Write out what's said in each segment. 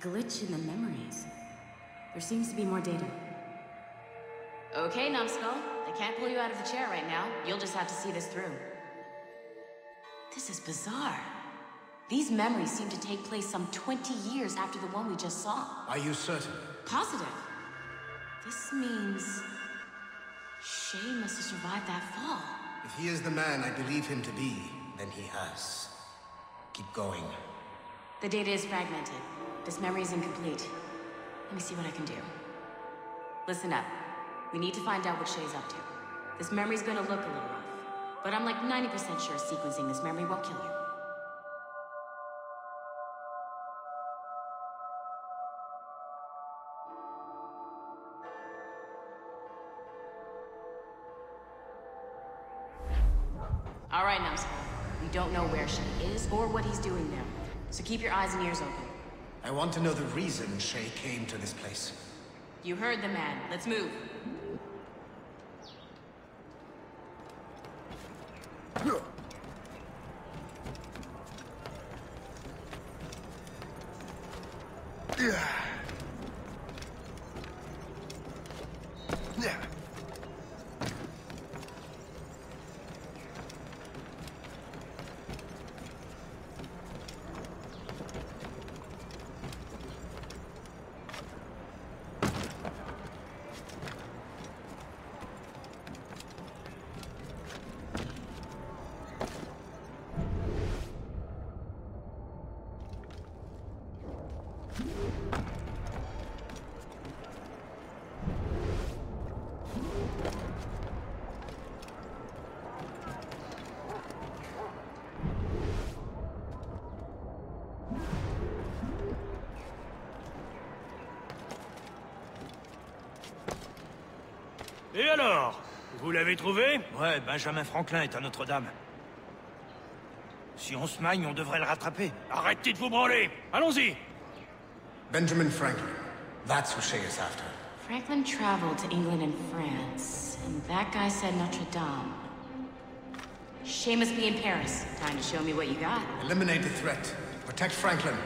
glitch in the memories. There seems to be more data. Okay, Numbskull. I can't pull you out of the chair right now. You'll just have to see this through. This is bizarre. These memories seem to take place some 20 years after the one we just saw. Are you certain? Positive. This means... Shay must have survived that fall. If he is the man I believe him to be, then he has. Keep going. The data is fragmented. This memory is incomplete. Let me see what I can do. Listen up. We need to find out what Shay's up to. This memory's gonna look a little rough, but I'm like 90% sure sequencing this memory won't kill you. All right, Numbskull. We don't know where Shay is or what he's doing there, so keep your eyes and ears open. I want to know the reason Shay came to this place. You heard the man. Let's move. Et alors? Vous l'avez trouvé? Ouais, Benjamin Franklin est à Notre-Dame. Si on se magne, on devrait le rattraper. Arrêtez de vous branler! Allons-y! Benjamin Franklin. That's who Shay is after. Franklin traveled to England and France, and that guy said Notre-Dame. Shay must be in Paris. Time to show me what you got. Eliminate the threat. Protect Franklin.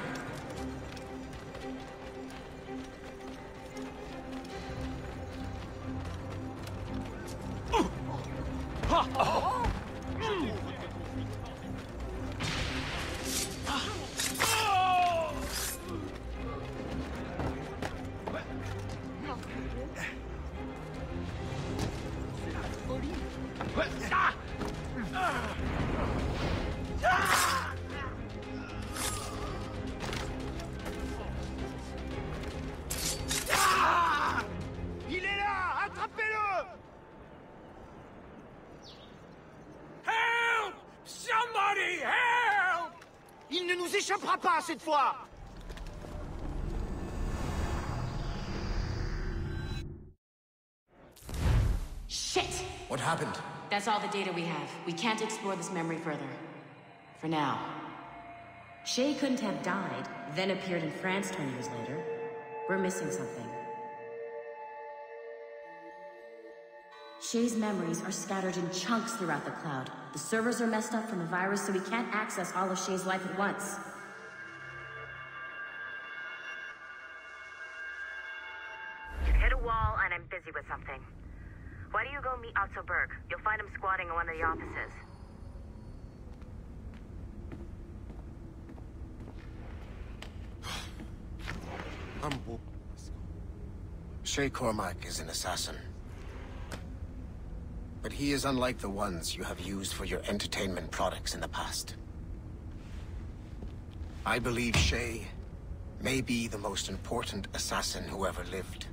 Il est là! Attrapez-le! Help! Somebody help! Il ne nous échappera pas cette fois! Shit! What happened? That's all the data we have. We can't explore this memory further. For now. Shay couldn't have died, then appeared in France 20 years later. We're missing something. Shay's memories are scattered in chunks throughout the cloud. The servers are messed up from the virus, so we can't access all of Shay's life at once. Hit a wall and I'm busy with something. Why do you go meet Otto Berg? You'll find him squatting in one of the offices. Shay Cormac is an assassin. But he is unlike the ones you have used for your entertainment products in the past. I believe Shay may be the most important assassin who ever lived.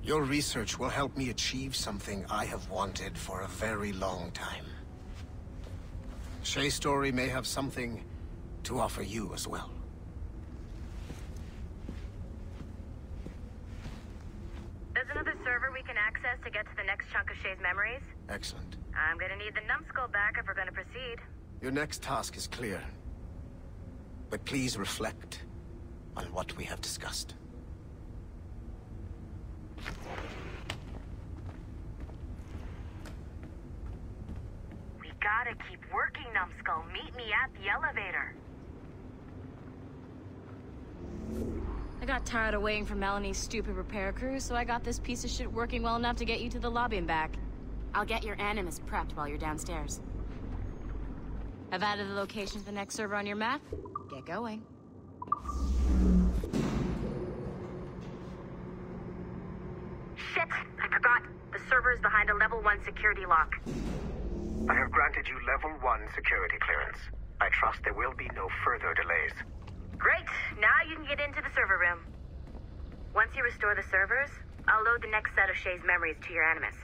Your research will help me achieve something I have wanted for a very long time. Shay's story may have something to offer you as well. There's another server we can access to get to the next chunk of Shay's memories. Excellent. I'm gonna need the numbskull back if we're gonna proceed. Your next task is clear. But please reflect on what we have discussed. We gotta keep working, numbskull. Meet me at the elevator. got tired of waiting for Melanie's stupid repair crew, so I got this piece of shit working well enough to get you to the lobby and back. I'll get your Animus prepped while you're downstairs. I've added the location for the next server on your map. Get going. Shit! I forgot. The server is behind a level 1 security lock. I have granted you level 1 security clearance. I trust there will be no further delays. Great! Now you can get into the server room. Once you restore the servers, I'll load the next set of Shay's memories to your Animus.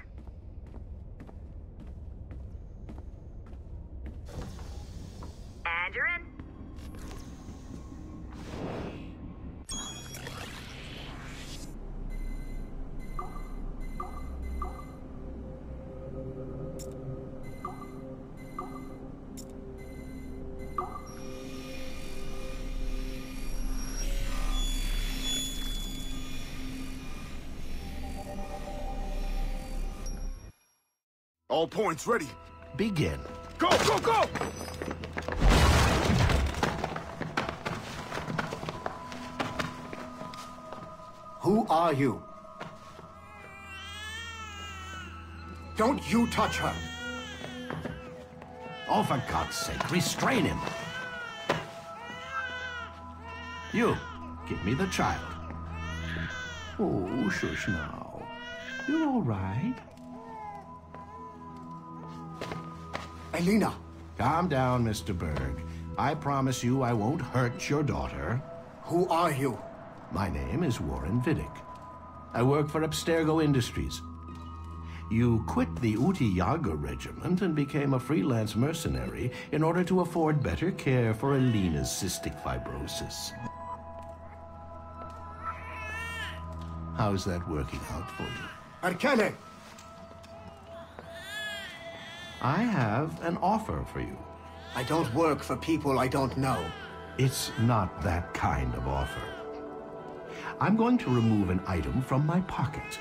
And you're in. All points ready. Begin. Go, go, go! Who are you? Don't you touch her! Oh, for God's sake, restrain him. You, give me the child. Oh, shush now. You're all right. Elena! Calm down, Mr. Berg. I promise you I won't hurt your daughter. Who are you? My name is Warren Vidic. I work for Abstergo Industries. You quit the Uti Yaga regiment and became a freelance mercenary in order to afford better care for Elena's cystic fibrosis. How's that working out for you? Arkele! I have an offer for you. I don't work for people I don't know. It's not that kind of offer. I'm going to remove an item from my pocket.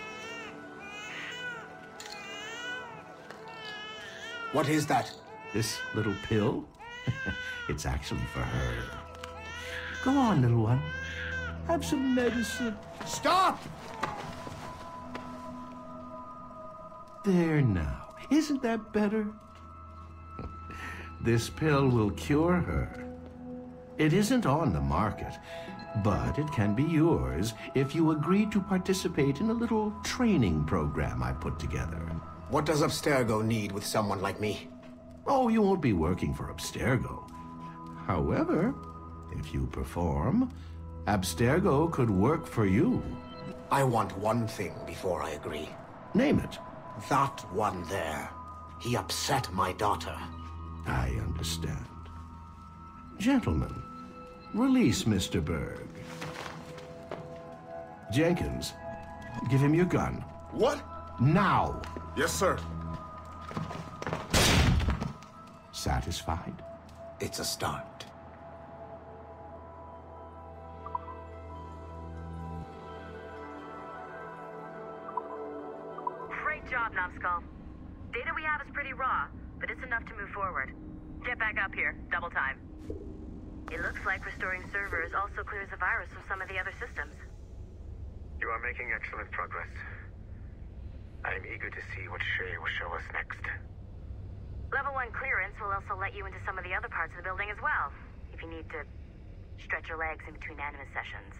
What is that? This little pill? It's actually for her. Go on, little one. Have some medicine. Stop! There now. Isn't that better? This pill will cure her. It isn't on the market, but it can be yours if you agree to participate in a little training program I put together. What does Abstergo need with someone like me? Oh, you won't be working for Abstergo. However, if you perform, Abstergo could work for you. I want one thing before I agree. Name it. That one there. He upset my daughter. I understand. Gentlemen, release Mr. Berg. Jenkins, give him your gun. What? Now! Yes, sir. Satisfied? It's a start. Great job, Numbskull. Data we have is pretty raw, but it's enough to move forward. Get back up here. Double time. It looks like restoring servers also clears the virus from some of the other systems. You are making excellent progress. I am eager to see what Shay will show us next. Level 1 clearance will also let you into some of the other parts of the building as well, if you need to stretch your legs in between Animus sessions.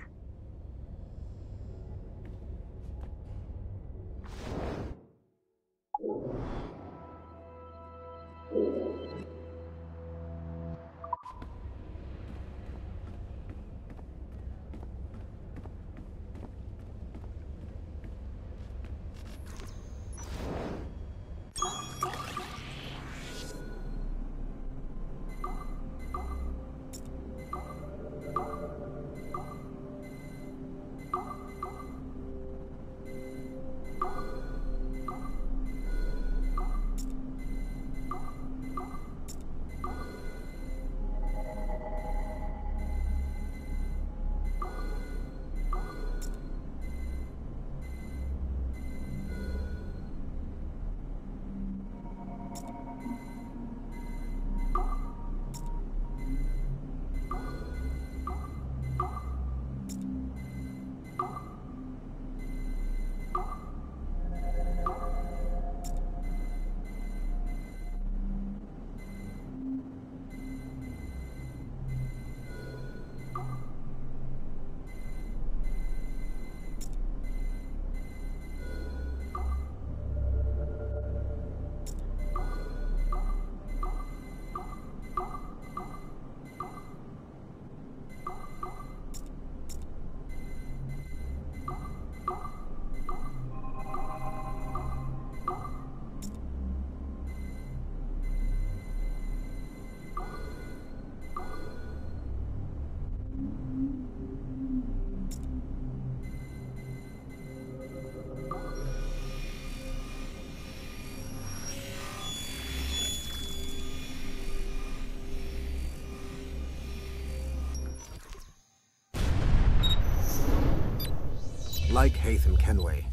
Like Haytham Kenway,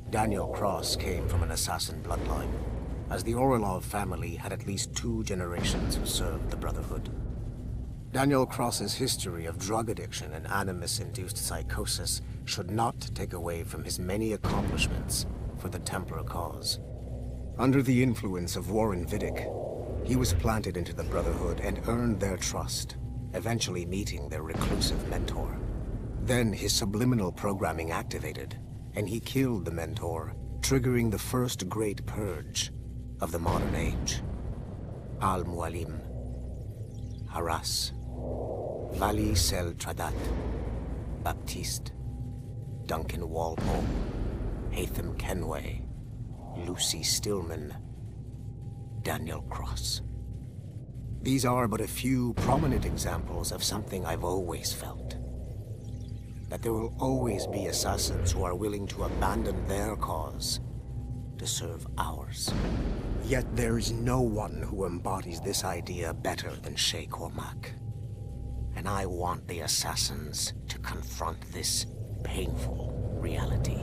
Daniel Cross came from an assassin bloodline, as the Orlov family had at least 2 generations who served the Brotherhood. Daniel Cross's history of drug addiction and animus-induced psychosis should not take away from his many accomplishments for the Templar cause. Under the influence of Warren Vidic, he was planted into the Brotherhood and earned their trust, eventually meeting their reclusive mentor. Then his subliminal programming activated, and he killed the mentor, triggering the first great purge of the modern age. Al-Mualim, Haras, Vali Sel Tradat, Baptiste, Duncan Walpole, Haytham Kenway, Lucy Stillman, Daniel Cross. These are but a few prominent examples of something I've always felt. That there will always be assassins who are willing to abandon their cause to serve ours. Yet there is no one who embodies this idea better than Shay Cormac. And I want the assassins to confront this painful reality.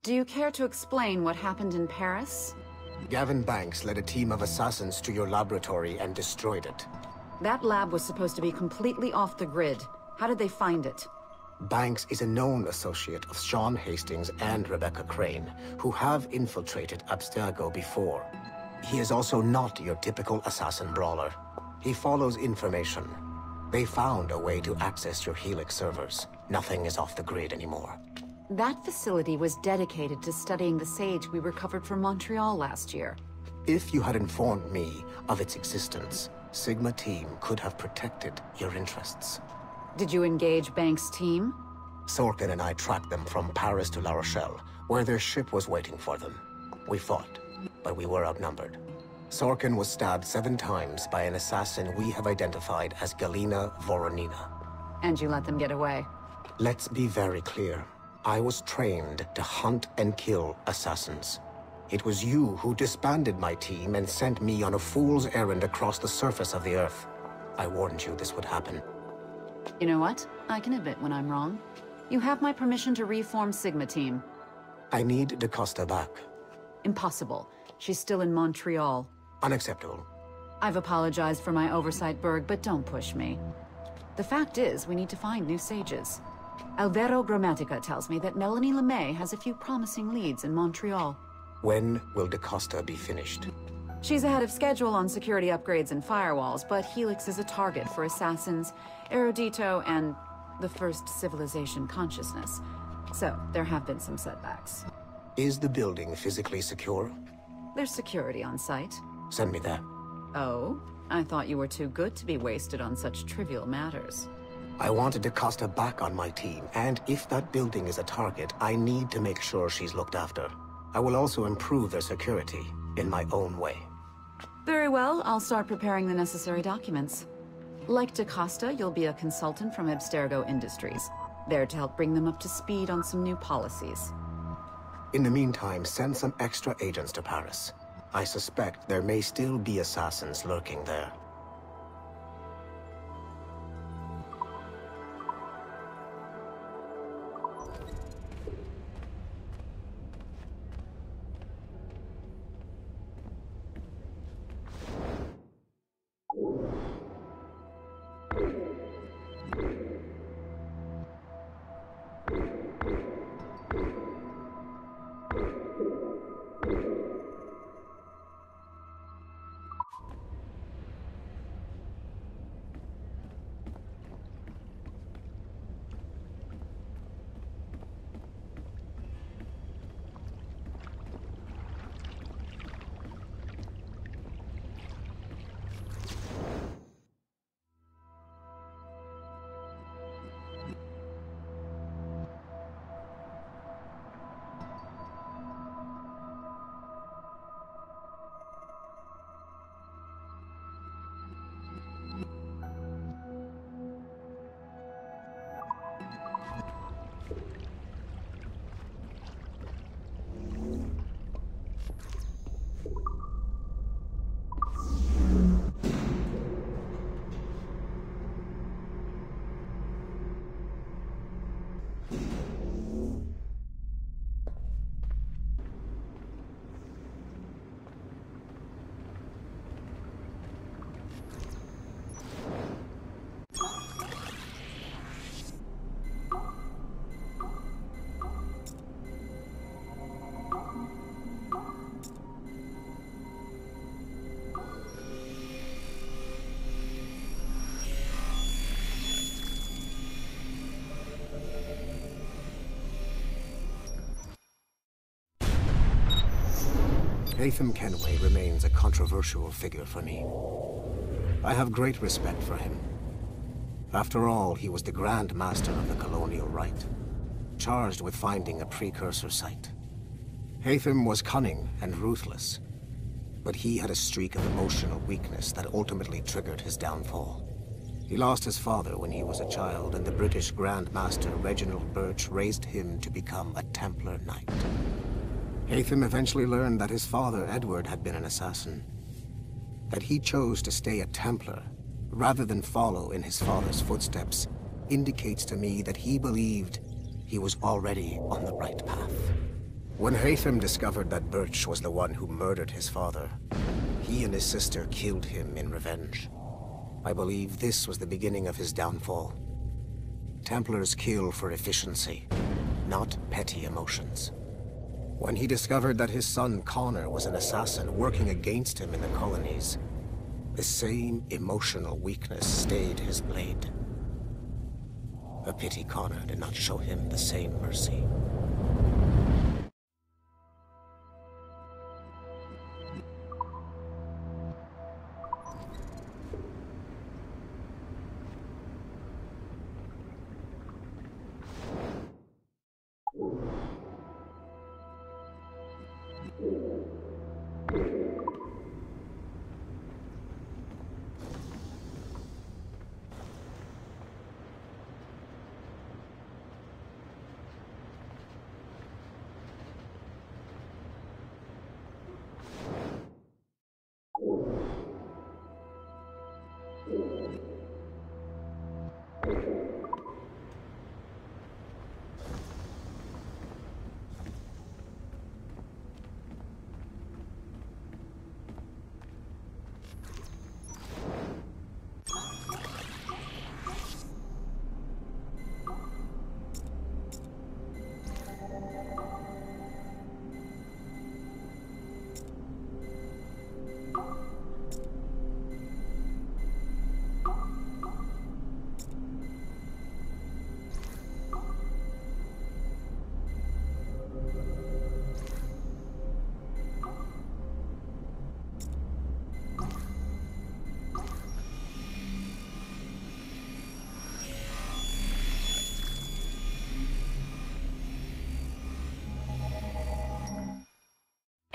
Do you care to explain what happened in Paris? Gavin Banks led a team of assassins to your laboratory and destroyed it. That lab was supposed to be completely off the grid. How did they find it? Banks is a known associate of Sean Hastings and Rebecca Crane, who have infiltrated Abstergo before. He is also not your typical assassin brawler. He follows information. They found a way to access your Helix servers. Nothing is off the grid anymore. That facility was dedicated to studying the sage we recovered from Montreal last year. If you had informed me of its existence, Sigma team could have protected your interests. Did you engage Banks' team? Sorkin and I tracked them from Paris to La Rochelle, where their ship was waiting for them. We fought, but we were outnumbered. Sorkin was stabbed 7 times by an assassin we have identified as Galina Voronina. And you let them get away? Let's be very clear. I was trained to hunt and kill assassins. It was you who disbanded my team and sent me on a fool's errand across the surface of the Earth. I warned you this would happen. You know what? I can admit when I'm wrong. You have my permission to reform Sigma Team. I need DaCosta back. Impossible. She's still in Montreal. Unacceptable. I've apologized for my oversight, Berg, but don't push me. The fact is, we need to find new sages. Alvaro Grammatica tells me that Melanie LeMay has a few promising leads in Montreal. When will DaCosta be finished? She's ahead of schedule on security upgrades and firewalls, but Helix is a target for assassins, Erudito, and the first civilization consciousness. So, there have been some setbacks. Is the building physically secure? There's security on site. Send me there. Oh? I thought you were too good to be wasted on such trivial matters. I wanted DaCosta back on my team, and if that building is a target, I need to make sure she's looked after. I will also improve their security, in my own way. Very well, I'll start preparing the necessary documents. Like DaCosta, you'll be a consultant from Abstergo Industries, there to help bring them up to speed on some new policies. In the meantime, send some extra agents to Paris. I suspect there may still be assassins lurking there. Haytham Kenway remains a controversial figure for me. I have great respect for him. After all, he was the Grand Master of the Colonial Rite, charged with finding a precursor site. Haytham was cunning and ruthless, but he had a streak of emotional weakness that ultimately triggered his downfall. He lost his father when he was a child, and the British Grand Master Reginald Birch raised him to become a Templar Knight. Haytham eventually learned that his father, Edward, had been an assassin. That he chose to stay a Templar, rather than follow in his father's footsteps, indicates to me that he believed he was already on the right path. When Haytham discovered that Birch was the one who murdered his father, he and his sister killed him in revenge. I believe this was the beginning of his downfall. Templars kill for efficiency, not petty emotions. When he discovered that his son Connor was an assassin working against him in the colonies, the same emotional weakness stayed his blade. A pity Connor did not show him the same mercy.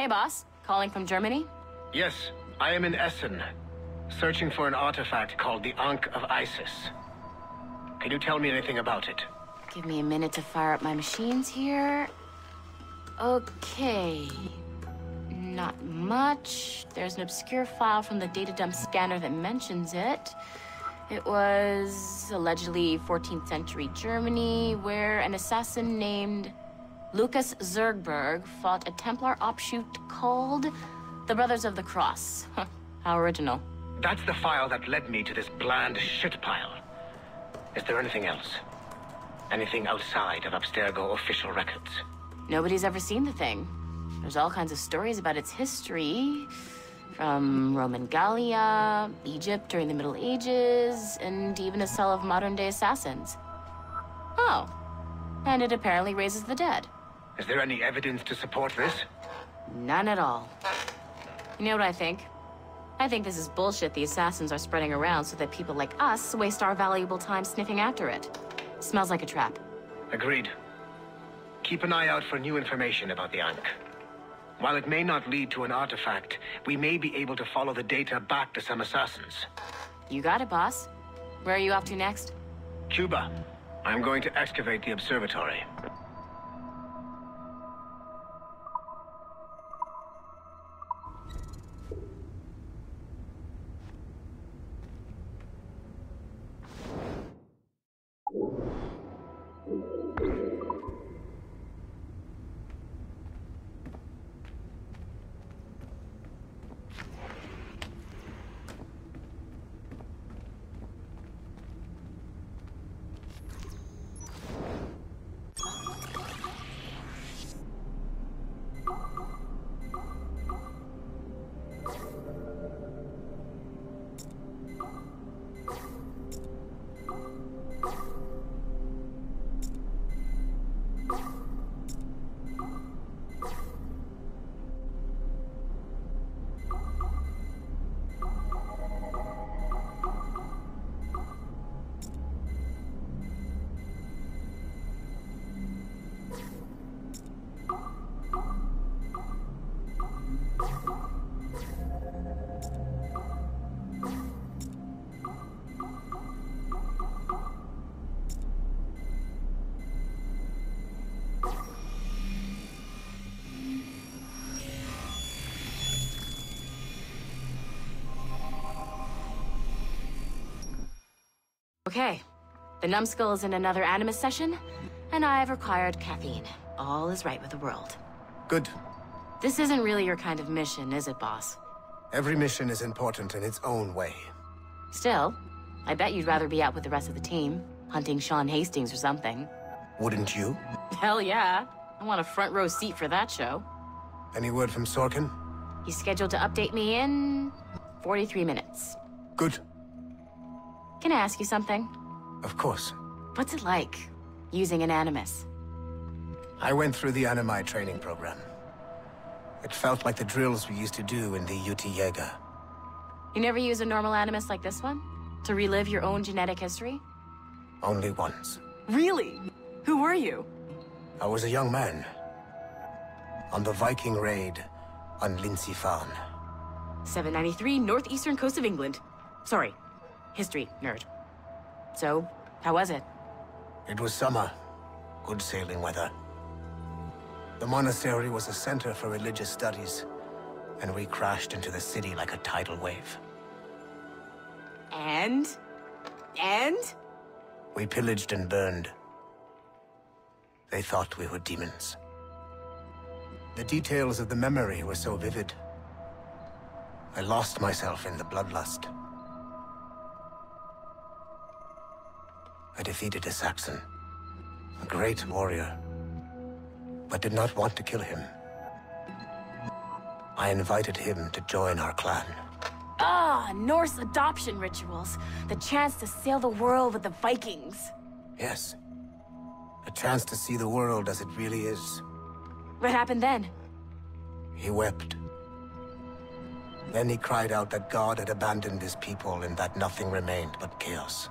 Hey, boss. Calling from Germany? Yes, I am in Essen, searching for an artifact called the Ankh of Isis. Can you tell me anything about it? Give me a minute to fire up my machines here. Okay. Not much. There's an obscure file from the data dump scanner that mentions it. It was allegedly 14th century Germany, where an assassin named Lucas Zergberg fought a Templar offshoot called the Brothers of the Cross. Huh, how original. That's the file that led me to this bland shit pile. Is there anything else? Anything outside of Abstergo official records? Nobody's ever seen the thing. There's all kinds of stories about its history. From Roman Gallia, Egypt during the Middle Ages, and even a cell of modern-day assassins. Oh. And it apparently raises the dead. Is there any evidence to support this? None at all. You know what I think? I think this is bullshit the assassins are spreading around so that people like us waste our valuable time sniffing after it. Smells like a trap. Agreed. Keep an eye out for new information about the Ankh. While it may not lead to an artifact, we may be able to follow the data back to some assassins. You got it, boss. Where are you off to next? Cuba. I'm going to excavate the observatory. Okay. The numbskull is in another Animus session, and I've required caffeine. All is right with the world. Good. This isn't really your kind of mission, is it, boss? Every mission is important in its own way. Still, I bet you'd rather be out with the rest of the team, hunting Sean Hastings or something. Wouldn't you? Hell yeah. I want a front row seat for that show. Any word from Sorkin? He's scheduled to update me in 43 minutes. Good. Can I ask you something? Of course. What's it like, using an Animus? I went through the Animi training program. It felt like the drills we used to do in the UT Jaeger. You never use a normal Animus like this one? To relive your own genetic history? Only once. Really? Who were you? I was a young man. On the Viking raid on Lindsey Farm. 793, northeastern coast of England. Sorry, history nerd. So, how was it? It was summer. Good sailing weather. The monastery was a center for religious studies, and we crashed into the city like a tidal wave. And? We pillaged and burned. They thought we were demons. The details of the memory were so vivid. I lost myself in the bloodlust. I defeated a Saxon, a great warrior, but did not want to kill him. I invited him to join our clan. Ah, Norse adoption rituals. The chance to sail the world with the Vikings. Yes. A chance to see the world as it really is. What happened then? He wept. Then he cried out that God had abandoned his people and that nothing remained but chaos.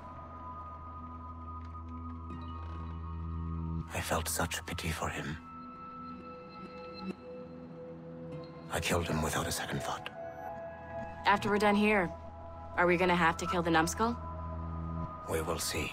I felt such pity for him. I killed him without a second thought. After we're done here, are we gonna have to kill the numbskull? We will see.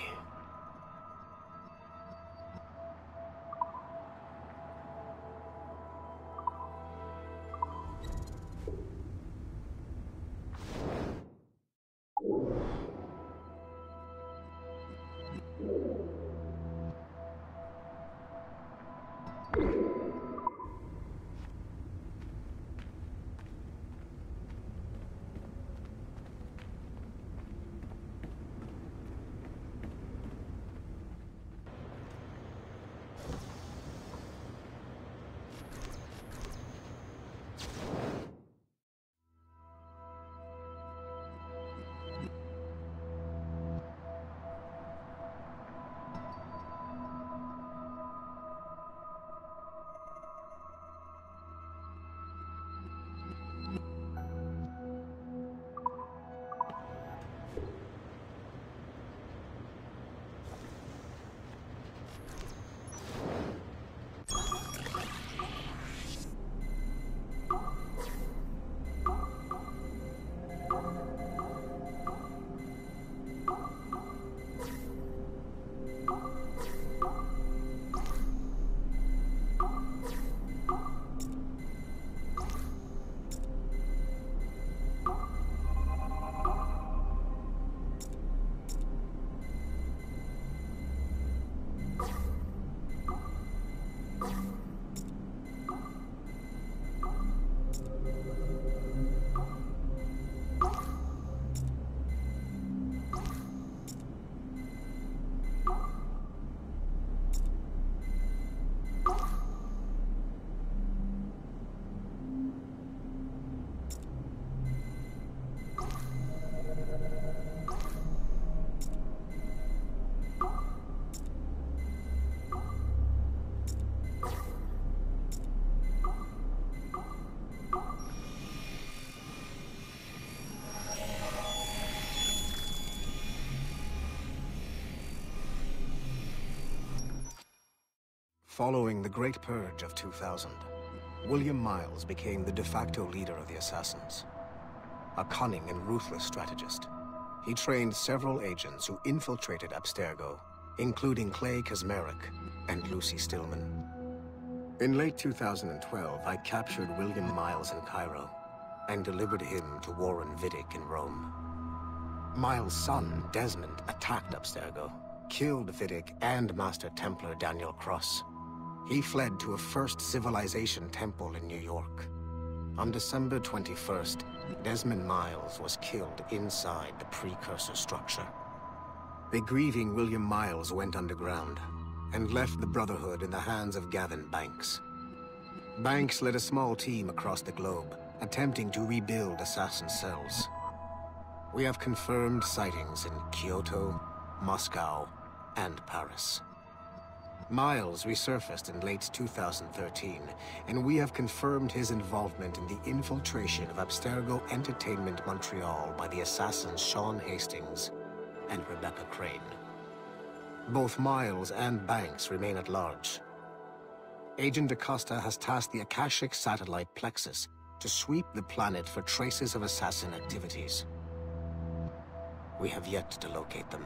Following the Great Purge of 2000, William Miles became the de facto leader of the Assassins. A cunning and ruthless strategist, he trained several agents who infiltrated Abstergo, including Clay Kazmarek and Lucy Stillman. In late 2012, I captured William Miles in Cairo and delivered him to Warren Vidic in Rome. Miles' son, Desmond, attacked Abstergo, killed Vidic and Master Templar Daniel Cross. He fled to a First Civilization temple in New York. On December 21st, Desmond Miles was killed inside the precursor structure. The grieving William Miles went underground and left the Brotherhood in the hands of Gavin Banks. Banks led a small team across the globe, attempting to rebuild assassin cells. We have confirmed sightings in Kyoto, Moscow, and Paris. Miles resurfaced in late 2013, and we have confirmed his involvement in the infiltration of Abstergo Entertainment Montreal by the assassins Sean Hastings and Rebecca Crane. Both Miles and Banks remain at large. Agent Acosta has tasked the Akashic satellite Plexus to sweep the planet for traces of assassin activities. We have yet to locate them.